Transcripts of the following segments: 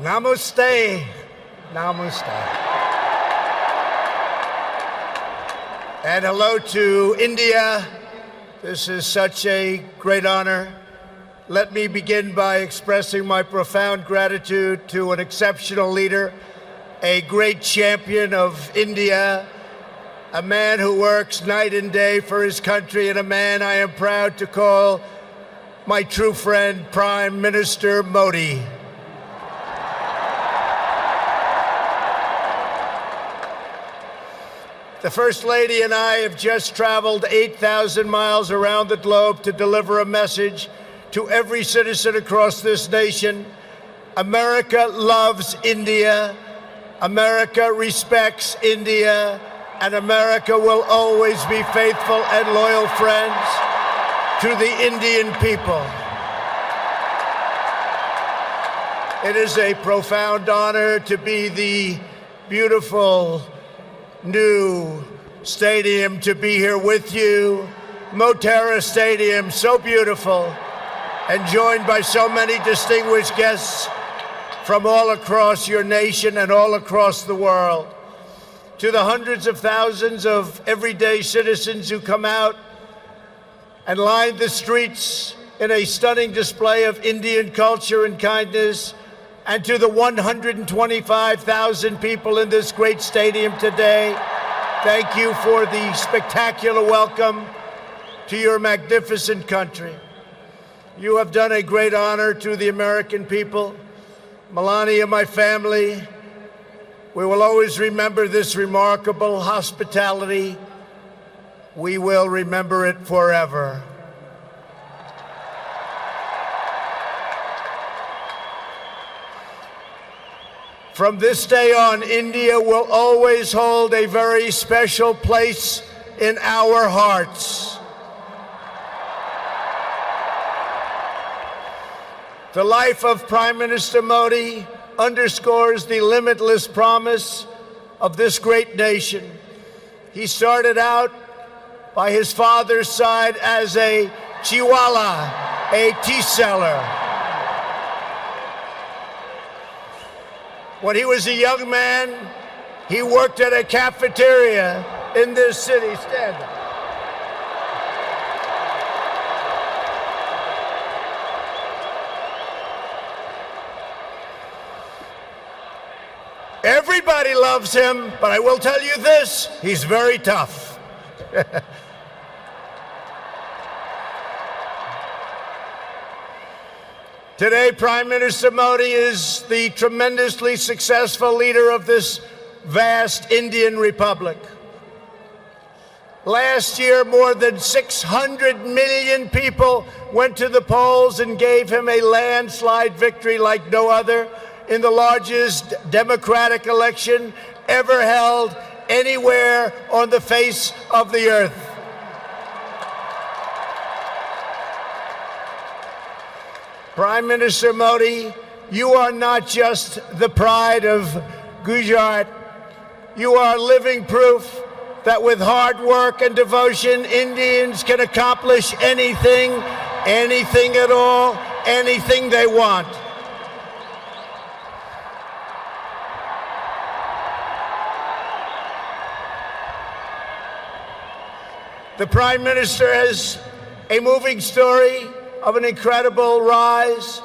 Namaste. Namaste. And hello to India. This is such a great honor. Let me begin by expressing my profound gratitude to an exceptional leader, a great champion of India, a man who works night and day for his country, and a man I am proud to call my true friend, Prime Minister Modi. The First Lady and I have just traveled 8,000 miles around the globe to deliver a message to every citizen across this nation. America loves India, America respects India, and America will always be faithful and loyal friends to the Indian people. It is a profound honor to be the beautiful new stadium, to be here with you. Motera Stadium, so beautiful, and joined by so many distinguished guests from all across your nation and all across the world. To the hundreds of thousands of everyday citizens who come out and line the streets in a stunning display of Indian culture and kindness, and to the 125,000 people in this great stadium today, thank you for the spectacular welcome to your magnificent country. You have done a great honor to the American people. Melania, my family, we will always remember this remarkable hospitality. We will remember it forever. From this day on, India will always hold a very special place in our hearts. The life of Prime Minister Modi underscores the limitless promise of this great nation. He started out by his father's side as a chiwala, a tea seller. When he was a young man, he worked at a cafeteria in this city. Stand up. Everybody loves him, but I will tell you this, he's very tough. Today, Prime Minister Modi is the tremendously successful leader of this vast Indian Republic. Last year, more than 600 million people went to the polls and gave him a landslide victory like no other in the largest democratic election ever held anywhere on the face of the earth. Prime Minister Modi, you are not just the pride of Gujarat. You are living proof that with hard work and devotion, Indians can accomplish anything, anything at all, anything they want. The Prime Minister has a moving story of an incredible rise,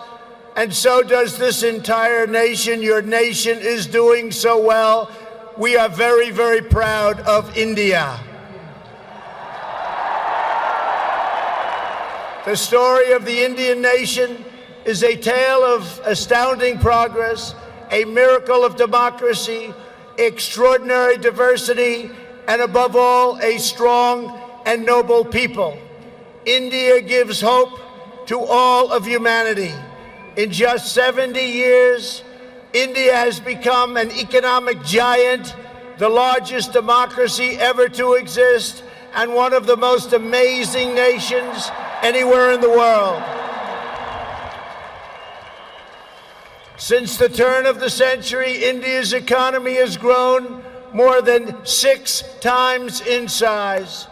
and so does this entire nation. Your nation is doing so well. We are very, very proud of India. The story of the Indian nation is a tale of astounding progress, a miracle of democracy, extraordinary diversity, and above all, a strong and noble people. India gives hope to all of humanity. In just 70 years, India has become an economic giant, the largest democracy ever to exist, and one of the most amazing nations anywhere in the world. Since the turn of the century, India's economy has grown more than 6 times in size.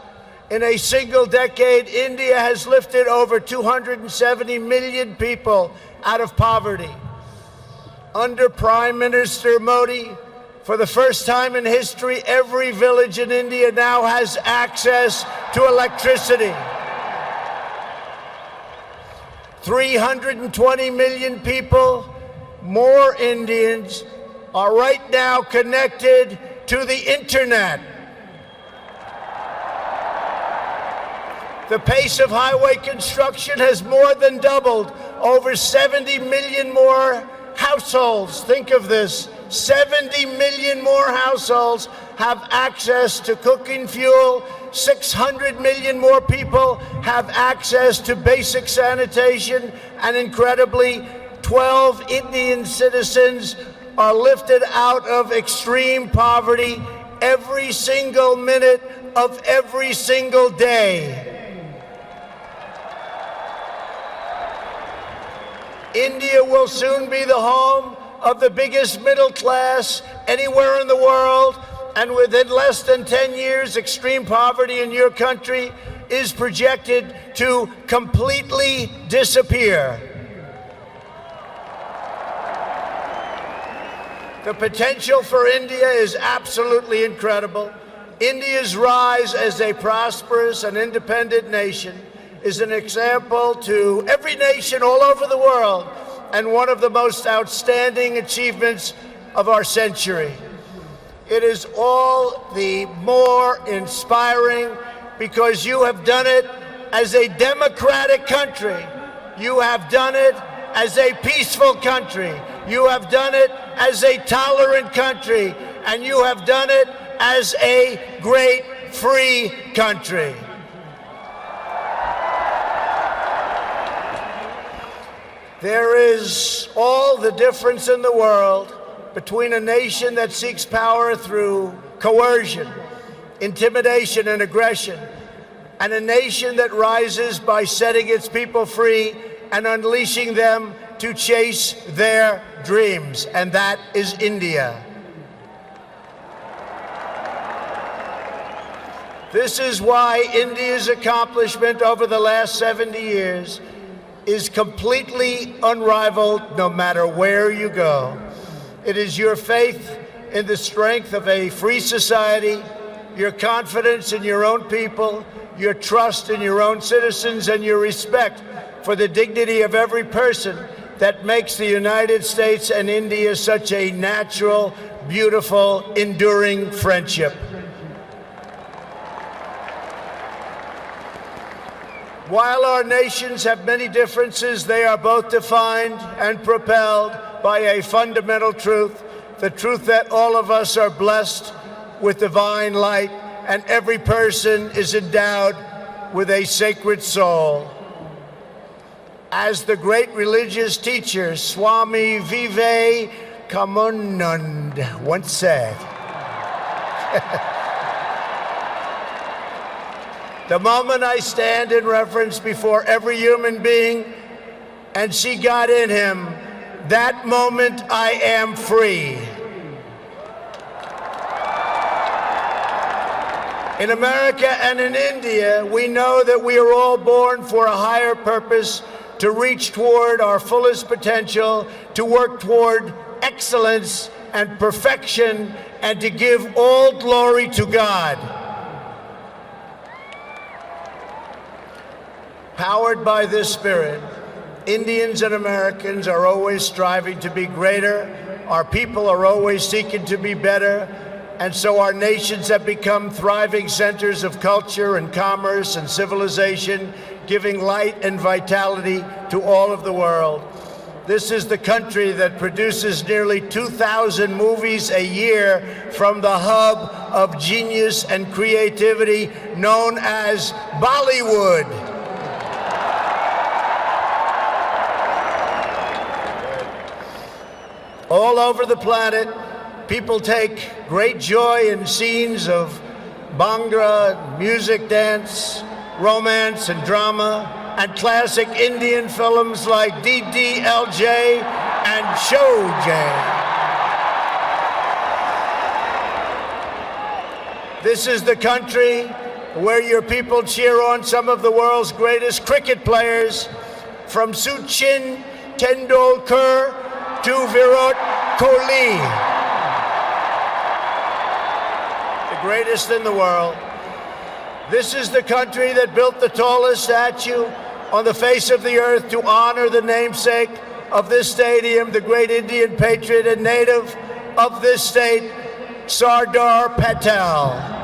In a single decade, India has lifted over 270 million people out of poverty. Under Prime Minister Modi, for the first time in history, every village in India now has access to electricity. 320 million people, more Indians, are right now connected to the internet. The pace of highway construction has more than doubled. Over 70 million more households, think of this, 70 million more households have access to cooking fuel. 600 million more people have access to basic sanitation. And incredibly, 12 Indian citizens are lifted out of extreme poverty every single minute of every single day. India will soon be the home of the biggest middle class anywhere in the world, and within less than 10 years, extreme poverty in your country is projected to completely disappear. The potential for India is absolutely incredible. India's rise as a prosperous and independent nation is an example to every nation all over the world, and one of the most outstanding achievements of our century. It is all the more inspiring because you have done it as a democratic country. You have done it as a peaceful country. You have done it as a tolerant country. And you have done it as a great free country. There is all the difference in the world between a nation that seeks power through coercion, intimidation, and aggression, and a nation that rises by setting its people free and unleashing them to chase their dreams, and that is India. This is why India's accomplishment over the last 70 years is completely unrivaled no matter where you go. It is your faith in the strength of a free society, your confidence in your own people, your trust in your own citizens, and your respect for the dignity of every person that makes the United States and India such a natural, beautiful, enduring friendship. While our nations have many differences, they are both defined and propelled by a fundamental truth, the truth that all of us are blessed with divine light and every person is endowed with a sacred soul. As the great religious teacher Swami Vivekananda once said, the moment I stand in reverence before every human being and see God in him, that moment I am free. In America and in India, we know that we are all born for a higher purpose, to reach toward our fullest potential, to work toward excellence and perfection, and to give all glory to God. Powered by this spirit, Indians and Americans are always striving to be greater. Our people are always seeking to be better. And so our nations have become thriving centers of culture and commerce and civilization, giving light and vitality to all of the world. This is the country that produces nearly 2,000 movies a year from the hub of genius and creativity known as Bollywood. All over the planet, people take great joy in scenes of Bhangra, music, dance, romance, and drama, and classic Indian films like DD LJ and Sholay. This is the country where your people cheer on some of the world's greatest cricket players, from Sachin Tendulkar to Virat Kohli, the greatest in the world. This is the country that built the tallest statue on the face of the earth to honor the namesake of this stadium, the great Indian patriot and native of this state, Sardar Patel.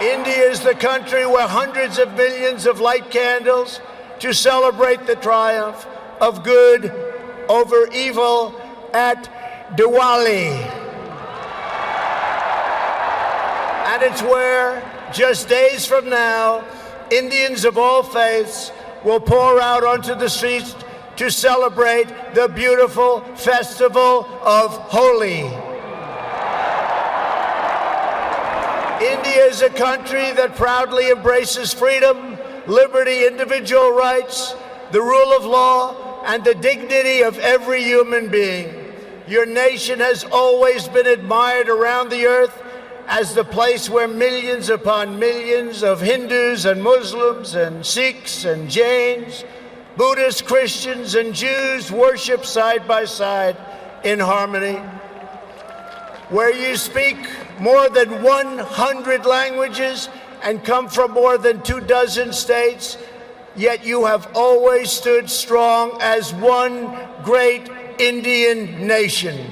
India is the country where hundreds of millions of light candles to celebrate the triumph of good over evil at Diwali. And it's where, just days from now, Indians of all faiths will pour out onto the streets to celebrate the beautiful festival of Holi. India is a country that proudly embraces freedom, liberty, individual rights, the rule of law, and the dignity of every human being. Your nation has always been admired around the earth as the place where millions upon millions of Hindus and Muslims and Sikhs and Jains, Buddhists, Christians, and Jews worship side by side in harmony. Where you speak more than 100 languages and come from more than 24 states, yet you have always stood strong as one great Indian nation.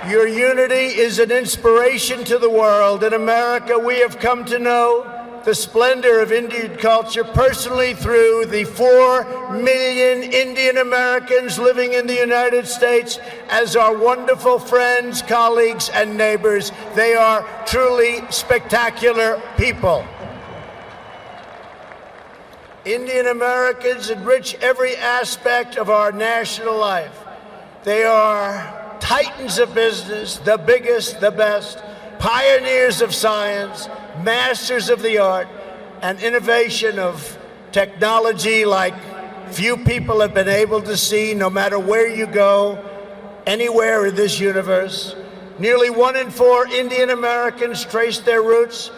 Your unity is an inspiration to the world. In America, we have come to know the splendor of Indian culture personally through the 4 million Indian Americans living in the United States as our wonderful friends, colleagues, and neighbors. They are truly spectacular people. Indian Americans enrich every aspect of our national life. They are titans of business, the biggest, the best, pioneers of science, masters of the art, and innovation of technology like few people have been able to see, no matter where you go, anywhere in this universe. Nearly 1 in 4 Indian Americans trace their roots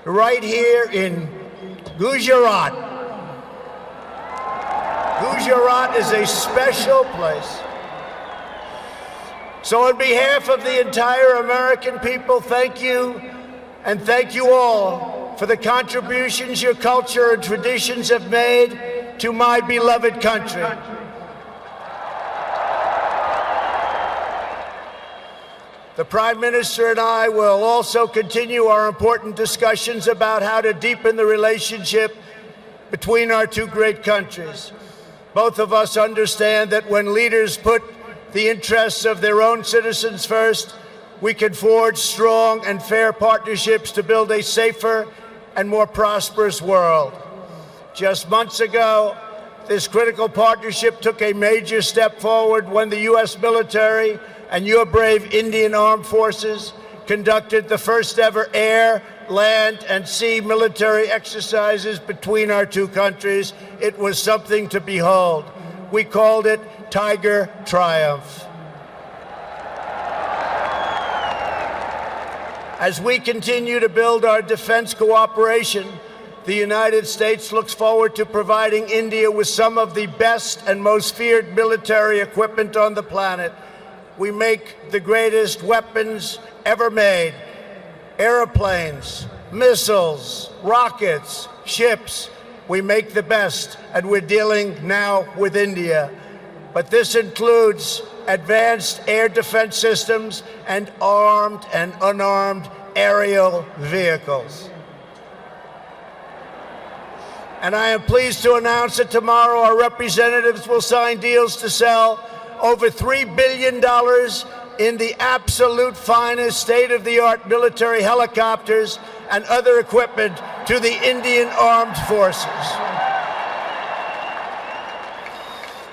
right here in Gujarat. Gujarat is a special place. So on behalf of the entire American people, thank you, and thank you all for the contributions your culture and traditions have made to my beloved country. The Prime Minister and I will also continue our important discussions about how to deepen the relationship between our two great countries. Both of us understand that when leaders put the interests of their own citizens first, we can forge strong and fair partnerships to build a safer and more prosperous world. Just months ago, this critical partnership took a major step forward when the U.S. military and your brave Indian Armed Forces conducted the first ever air, land, and sea military exercises between our two countries. It was something to behold. We called it Tiger Triumph. As we continue to build our defense cooperation, the United States looks forward to providing India with some of the best and most feared military equipment on the planet. We make the greatest weapons ever made: airplanes, missiles, rockets, ships. We make the best, and we're dealing now with India. But this includes advanced air defense systems and armed and unarmed aerial vehicles. And I am pleased to announce that tomorrow our representatives will sign deals to sell over $3 billion in the absolute finest state-of-the-art military helicopters and other equipment to the Indian Armed Forces.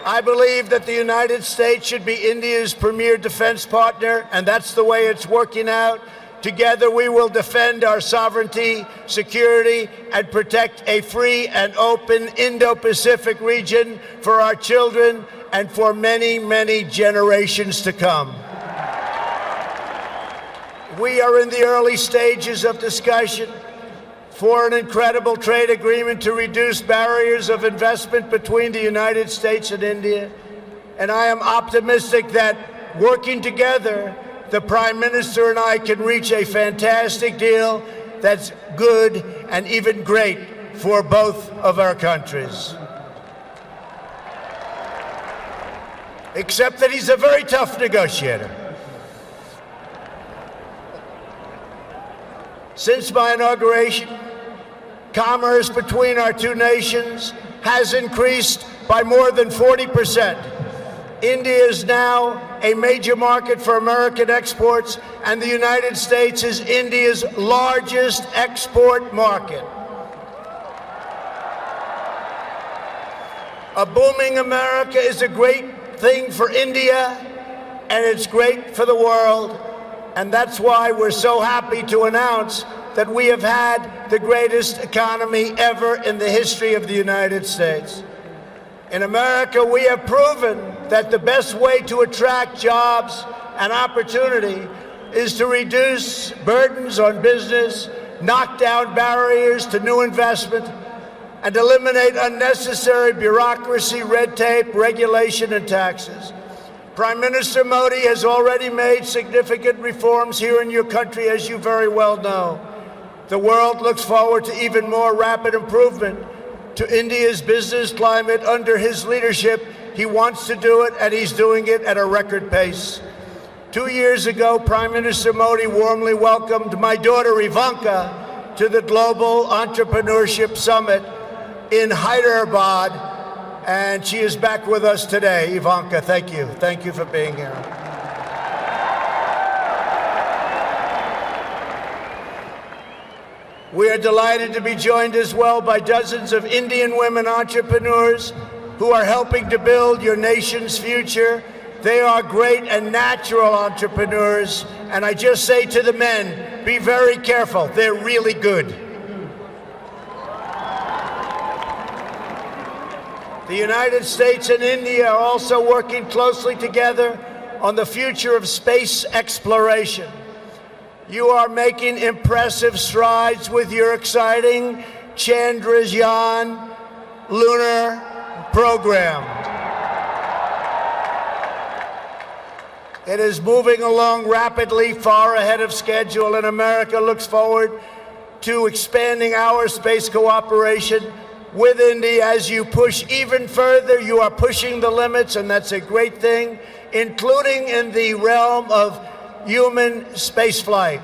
I believe that the United States should be India's premier defense partner, and that's the way it's working out. Together, we will defend our sovereignty, security, and protect a free and open Indo Pacific region for our children and for many, many generations to come. We are in the early stages of discussion for an incredible trade agreement to reduce barriers of investment between the United States and India. And I am optimistic that working together, the Prime Minister and I can reach a fantastic deal that's good and even great for both of our countries. Except that he's a very tough negotiator. Since my inauguration, commerce between our two nations has increased by more than 40%. India is now a major market for American exports, and the United States is India's largest export market. A booming America is a great thing for India, and it's great for the world. And that's why we're so happy to announce that we have had the greatest economy ever in the history of the United States. In America, we have proven that the best way to attract jobs and opportunity is to reduce burdens on business, knock down barriers to new investment, and eliminate unnecessary bureaucracy, red tape, regulation, and taxes. Prime Minister Modi has already made significant reforms here in your country, as you very well know. The world looks forward to even more rapid improvement to India's business climate under his leadership. He wants to do it, and he's doing it at a record pace. 2 years ago, Prime Minister Modi warmly welcomed my daughter Ivanka to the Global Entrepreneurship Summit in Hyderabad, and she is back with us today. Ivanka, thank you. Thank you for being here. We are delighted to be joined as well by dozens of Indian women entrepreneurs who are helping to build your nation's future. They are great and natural entrepreneurs, and I just say to the men, be very careful. They're really good. The United States and India are also working closely together on the future of space exploration. You are making impressive strides with your exciting Chandrayaan Lunar program. It is moving along rapidly, far ahead of schedule, and America looks forward to expanding our space cooperation with India. As you push even further, you are pushing the limits, and that's a great thing, including in the realm of human spaceflight.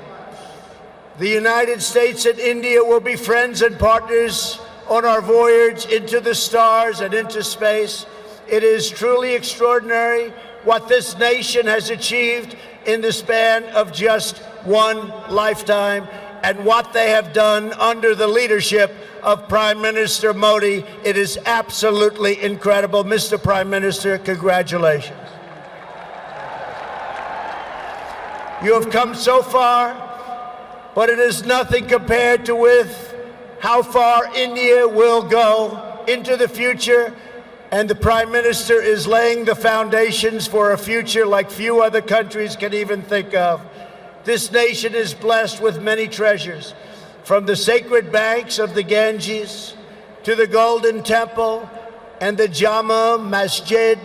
The United States and India will be friends and partners on our voyage into the stars and into space. It is truly extraordinary what this nation has achieved in the span of just one lifetime, and what they have done under the leadership of Prime Minister Modi. It is absolutely incredible. Mr. Prime Minister, congratulations. You have come so far, but it is nothing compared to with how far India will go into the future, and the Prime Minister is laying the foundations for a future like few other countries can even think of. This nation is blessed with many treasures, from the sacred banks of the Ganges to the Golden Temple and the Jama Masjid.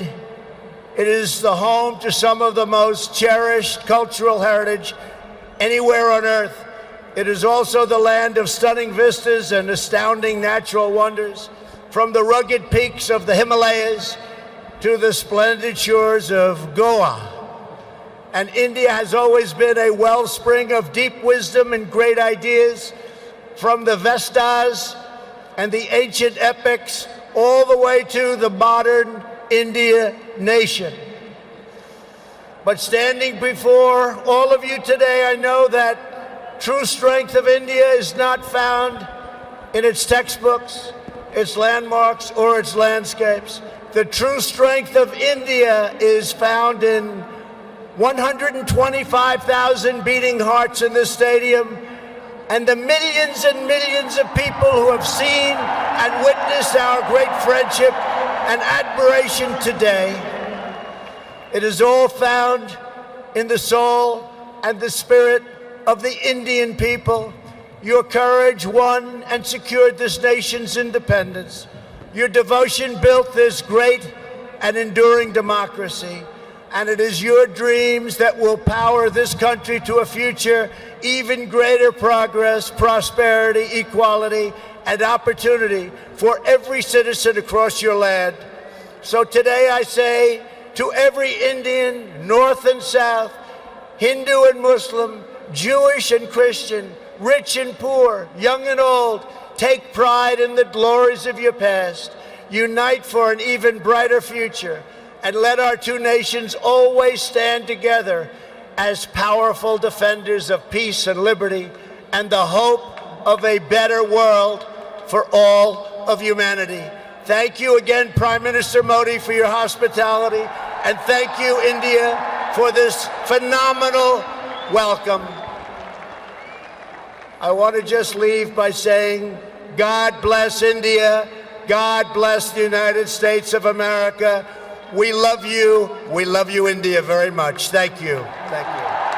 It is the home to some of the most cherished cultural heritage anywhere on earth. It is also the land of stunning vistas and astounding natural wonders, from the rugged peaks of the Himalayas to the splendid shores of Goa. And India has always been a wellspring of deep wisdom and great ideas, from the vestas and the ancient epics all the way to the modern India nation. But standing before all of you today, I know that true strength of India is not found in its textbooks, its landmarks, or its landscapes. The true strength of India is found in 125,000 beating hearts in this stadium, and the millions and millions of people who have seen and witnessed our great friendship and admiration today. It is all found in the soul and the spirit of the Indian people. Your courage won and secured this nation's independence. Your devotion built this great and enduring democracy. And it is your dreams that will power this country to a future, even greater progress, prosperity, equality, and opportunity for every citizen across your land. So today I say to every Indian, North and South, Hindu and Muslim, Jewish and Christian, rich and poor, young and old, take pride in the glories of your past. Unite for an even brighter future, and let our two nations always stand together as powerful defenders of peace and liberty and the hope of a better world for all of humanity. Thank you again, Prime Minister Modi, for your hospitality, and thank you, India, for this phenomenal welcome. I want to just leave by saying, God bless India, God bless the United States of America. We love you, India, very much. Thank you. Thank you.